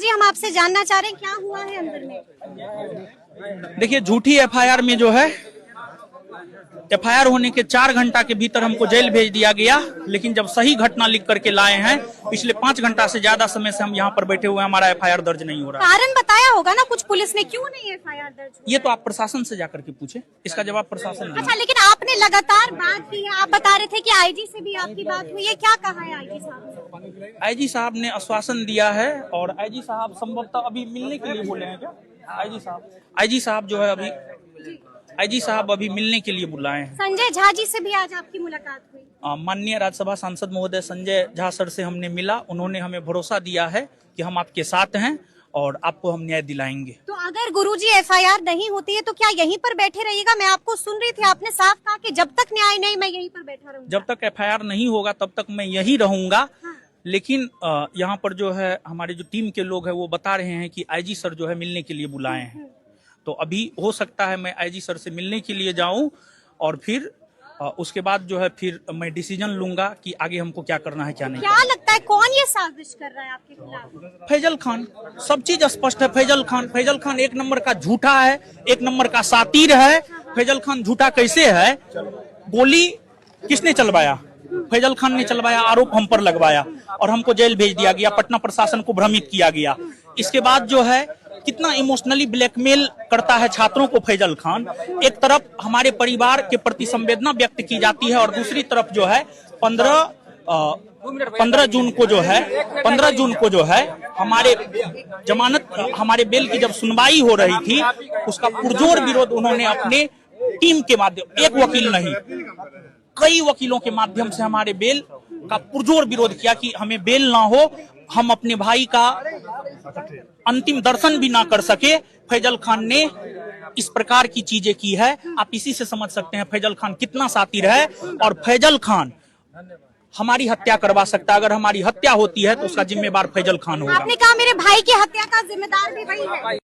हम आपसे जानना चाह रहे हैं क्या हुआ है अंदर में। देखिए, झूठी एफआईआर में जो है, एफआईआर होने के 4 घंटा के भीतर हमको जेल भेज दिया गया, लेकिन जब सही घटना लिख करके लाए हैं, पिछले 5 घंटा से ज्यादा समय से हम यहाँ पर बैठे हुए हैं, हमारा एफआईआर दर्ज नहीं हो रहा। कारण बताया होगा ना कुछ पुलिस ने, क्यों नहीं एफआईआर दर्ज? ये तो आप प्रशासन से जाकर के पूछे, इसका जवाब प्रशासन देगा। अच्छा, लेकिन आपने लगातार बात की है, आप बता रहे थे कि आईजी से भी आपकी बात हुई है, क्या कहा है आईजी साहब? आईजी साहब ने आश्वासन दिया है और आईजी साहब संभवतः अभी मिलने के लिए बोले हैं क्या? आईजी साहब जो है आईजी साहब अभी मिलने के लिए बुलाए हैं। संजय झा जी से भी आज आपकी मुलाकात हुई? माननीय राज्यसभा सांसद महोदय संजय झा सर से हमने मिला, उन्होंने हमें भरोसा दिया है कि हम आपके साथ हैं और आपको हम न्याय दिलाएंगे। तो अगर गुरुजी एफआईआर नहीं होती है तो क्या यहीं पर बैठे रहिएगा? मैं आपको सुन रही थी, आपने साफ कहा कि जब तक न्याय नहीं मैं यहीं पर बैठा रहूंगा। जब तक एफआईआर नहीं होगा तब तक मैं यहीं रहूंगा। हाँ। लेकिन यहाँ पर जो है हमारे जो टीम के लोग हैं वो बता रहे हैं कि आईजी सर जो है मिलने के लिए बुलाए हैं, तो अभी हो सकता है मैं आईजी सर से मिलने के लिए जाऊं और फिर उसके बाद जो है फिर मैं डिसीजन लूंगा कि आगे हमको क्या करना है क्या नहीं। क्या लगता है कौन ये साजिश कर रहा है आपके खिलाफ? फैजल खान, सब चीज स्पष्ट है। फैजल खान एक नंबर का झूठा है, एक नंबर का सातिर है। फैजल खान झूठा कैसे है? गोली किसने चलवाया? फैजल खान ने चलवाया, आरोप हम पर लगवाया और हमको जेल भेज दिया गया, पटना प्रशासन को भ्रमित किया गया। इसके बाद जो है कितना इमोशनली ब्लैकमेल करता है छात्रों को फैजल खान। एक तरफ हमारे परिवार के प्रति संवेदना व्यक्त की जाती है और दूसरी तरफ जो है 15 जून को जो है हमारे जमानत, हमारे बेल की जब सुनवाई हो रही थी, उसका पुरजोर विरोध उन्होंने अपने टीम के माध्यम, एक वकील नहीं कई वकीलों के माध्यम से हमारे बेल का पुरजोर विरोध किया कि हमें बेल ना हो, हम अपने भाई का अंतिम दर्शन भी ना कर सके। फैजल खान ने इस प्रकार की चीजें की है। आप इसी से समझ सकते हैं फैजल खान कितना सातिर है और फैजल खान हमारी हत्या करवा सकता है। अगर हमारी हत्या होती है तो उसका जिम्मेदार फैजल खान होगा। आपने कहा मेरे भाई की हत्या का जिम्मेदार भी वही है।